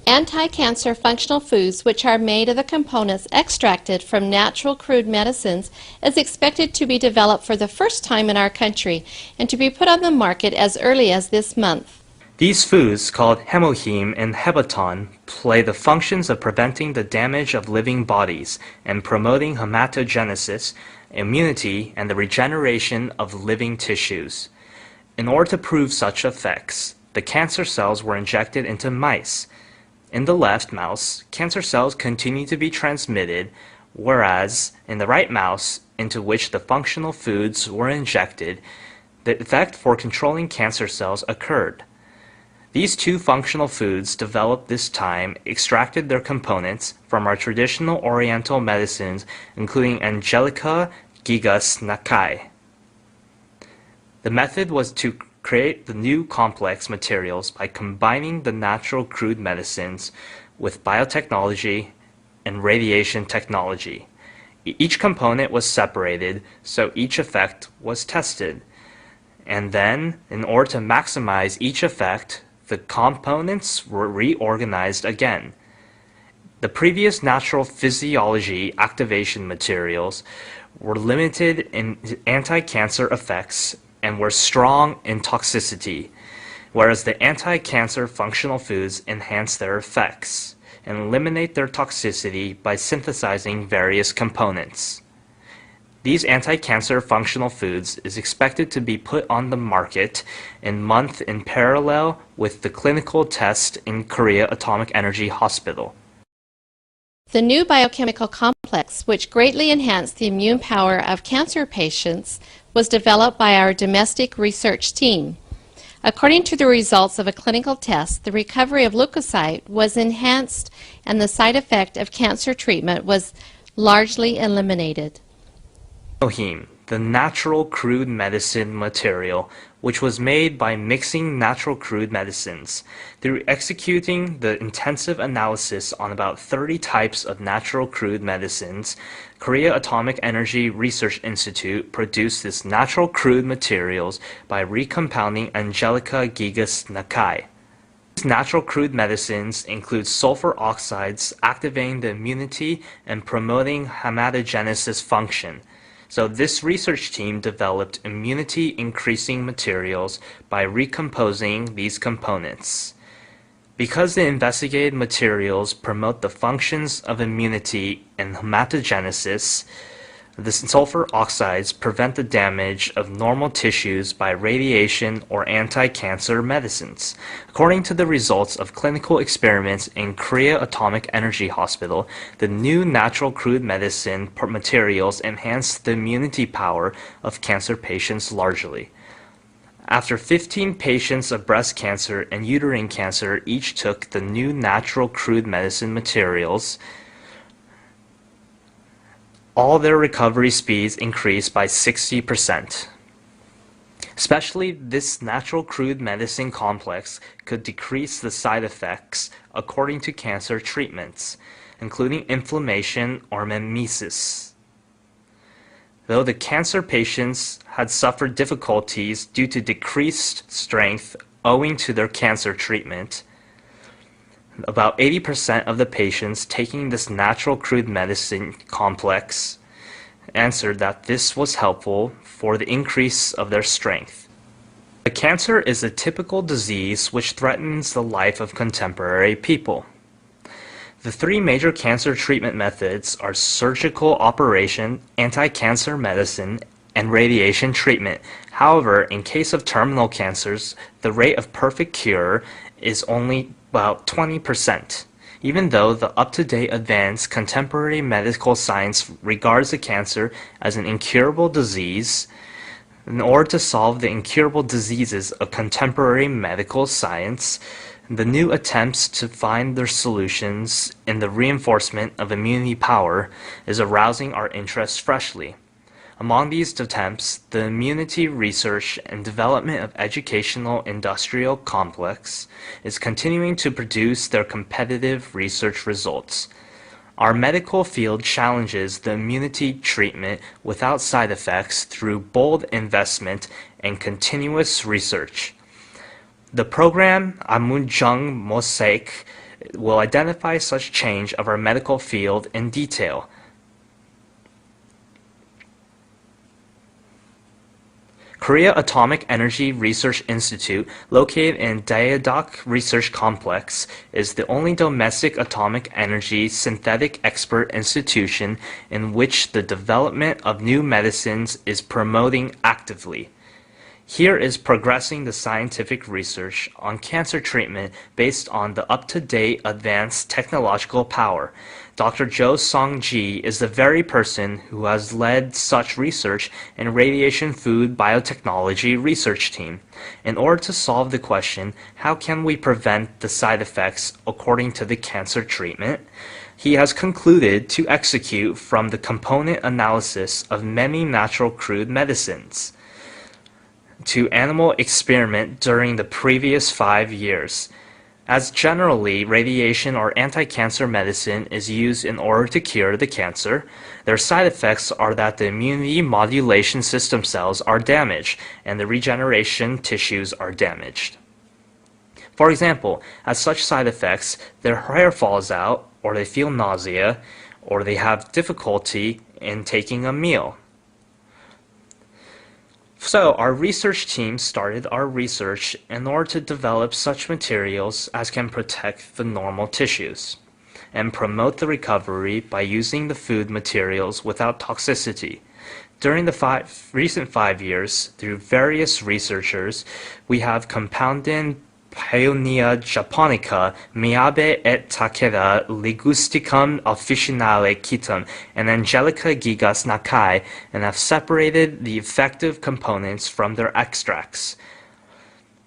Anti-cancer functional foods, which are made of the components extracted from natural crude medicines, is expected to be developed for the first time in our country and to be put on the market as early as this month. These foods, called hemohim and hebaton, play the functions of preventing the damage of living bodies and promoting hematogenesis, immunity, and the regeneration of living tissues. In order to prove such effects, the cancer cells were injected into mice. In the left mouse, cancer cells continue to be transmitted, whereas in the right mouse, into which the functional foods were injected, the effect for controlling cancer cells occurred. These two functional foods developed this time extracted their components from our traditional Oriental medicines, including Angelica gigas Nakai. The method was to create the new complex materials by combining the natural crude medicines with biotechnology and radiation technology. Each component was separated, so each effect was tested. And then, in order to maximize each effect, the components were reorganized again. The previous natural physiology activation materials were limited in anti-cancer effects and were strong in toxicity, whereas the anti-cancer functional foods enhance their effects and eliminate their toxicity by synthesizing various components. These anti-cancer functional foods is expected to be put on the market in parallel with the clinical test in Korea Atomic Energy Hospital. The new biochemical complex, which greatly enhanced the immune power of cancer patients, was developed by our domestic research team. According to the results of a clinical test, the recovery of leukocyte was enhanced and the side effect of cancer treatment was largely eliminated. Hemohim, the natural crude medicine material, which was made by mixing natural crude medicines. Through executing the intensive analysis on about 30 types of natural crude medicines, Korea Atomic Energy Research Institute produced this natural crude materials by recompounding Angelica gigas Nakai. These natural crude medicines include sulfur oxides activating the immunity and promoting hematogenesis function. So this research team developed immunity-increasing materials by recomposing these components. Because the investigated materials promote the functions of immunity and hematogenesis, the sulfur oxides prevent the damage of normal tissues by radiation or anti-cancer medicines. According to the results of clinical experiments in Korea Atomic Energy Hospital, the new natural crude medicine materials enhance the immunity power of cancer patients largely. After 15 patients of breast cancer and uterine cancer each took the new natural crude medicine materials, all their recovery speeds increased by 60%. Especially this natural crude medicine complex could decrease the side effects according to cancer treatments, including inflammation or mimesis. Though the cancer patients had suffered difficulties due to decreased strength owing to their cancer treatment, about 80% of the patients taking this natural crude medicine complex answered that this was helpful for the increase of their strength. The cancer is a typical disease which threatens the life of contemporary people. The three major cancer treatment methods are surgical operation, anti-cancer medicine, and radiation treatment. However, in case of terminal cancers, the rate of perfect cure is only about 20%. Even though the up-to-date advanced contemporary medical science regards the cancer as an incurable disease, in order to solve the incurable diseases of contemporary medical science, the new attempts to find their solutions in the reinforcement of immunity power is arousing our interest freshly. Among these attempts, the immunity research and development of educational industrial complex is continuing to produce their competitive research results. Our medical field challenges the immunity treatment without side effects through bold investment and continuous research. The program Amunjung Mosaic will identify such change of our medical field in detail. Korea Atomic Energy Research Institute, located in Jejaka Research Complex, is the only domestic atomic energy synthetic expert institution in which the development of new medicines is promoting actively. Here is progressing the scientific research on cancer treatment based on the up-to-date advanced technological power. Dr. Jo Song-ji is the very person who has led such research in radiation food biotechnology research team. In order to solve the question, how can we prevent the side effects according to the cancer treatment? He has concluded to execute from the component analysis of many natural crude medicines to animal experiment during the previous 5 years. As generally, radiation or anti-cancer medicine is used in order to cure the cancer, their side effects are that the immunity modulation system cells are damaged and the regeneration tissues are damaged. For example, as such side effects, their hair falls out, or they feel nausea, or they have difficulty in taking a meal. So our research team started our research in order to develop such materials as can protect the normal tissues and promote the recovery by using the food materials without toxicity. During the recent 5 years, through various researchers, we have compounded Paeonia japonica, Miyabe et Takeda, Ligusticum officinale Kitum, and Angelica gigas Nakai, and have separated the effective components from their extracts,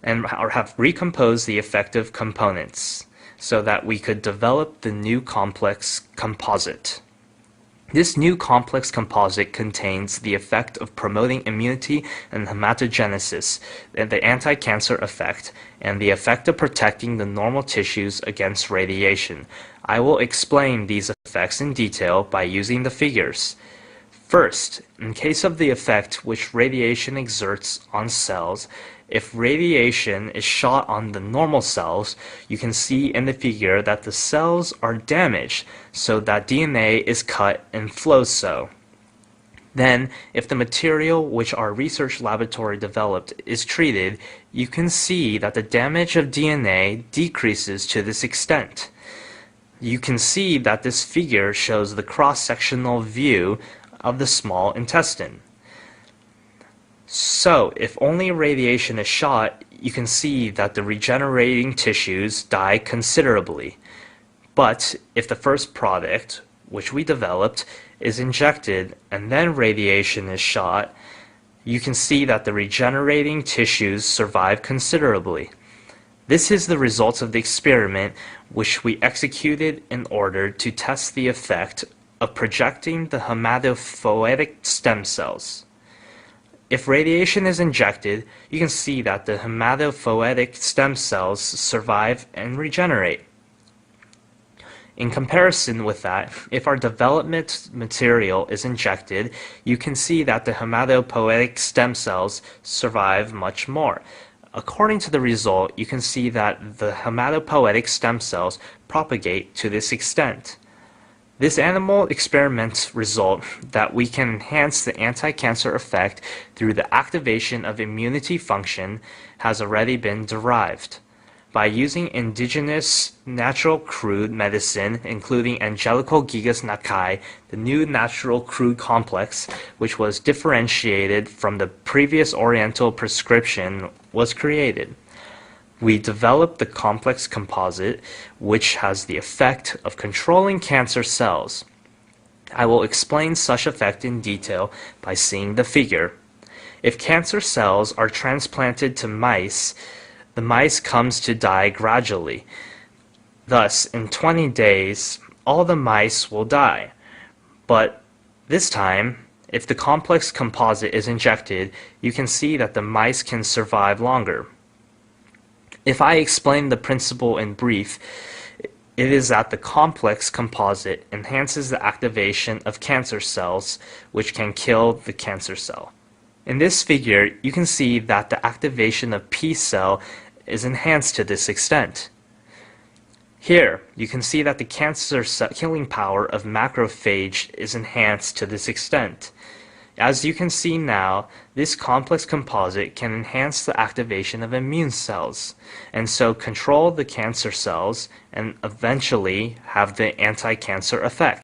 and have recomposed the effective components, so that we could develop the new complex composite. This new complex composite contains the effect of promoting immunity and hematogenesis, and the anti-cancer effect, and the effect of protecting the normal tissues against radiation. I will explain these effects in detail by using the figures. First, in case of the effect which radiation exerts on cells, if radiation is shot on the normal cells, you can see in the figure that the cells are damaged so that DNA is cut and flows so. Then, if the material which our research laboratory developed is treated, you can see that the damage of DNA decreases to this extent. You can see that this figure shows the cross-sectional view of the small intestine. So, if only radiation is shot, you can see that the regenerating tissues die considerably. But if the first product, which we developed, is injected and then radiation is shot, you can see that the regenerating tissues survive considerably. This is the results of the experiment which we executed in order to test the effect of projecting the hematopoietic stem cells. If radiation is injected, you can see that the hematopoietic stem cells survive and regenerate. In comparison with that, if our development material is injected, you can see that the hematopoietic stem cells survive much more. According to the result, you can see that the hematopoietic stem cells propagate to this extent. This animal experiments result that we can enhance the anti-cancer effect through the activation of immunity function has already been derived. By using indigenous natural crude medicine, including Angelical gigas Nakai, the new natural crude complex, which was differentiated from the previous Oriental prescription, was created. We developed the complex composite, which has the effect of controlling cancer cells. I will explain such effect in detail by seeing the figure. If cancer cells are transplanted to mice, the mice comes to die gradually. Thus, in 20 days, all the mice will die. But this time, if the complex composite is injected, you can see that the mice can survive longer. If I explain the principle in brief, it is that the complex composite enhances the activation of cancer cells, which can kill the cancer cell. In this figure, you can see that the activation of P cell is enhanced to this extent. Here, you can see that the cancer killing power of macrophage is enhanced to this extent. As you can see now, this complex composite can enhance the activation of immune cells, and so control the cancer cells and eventually have the anti-cancer effect.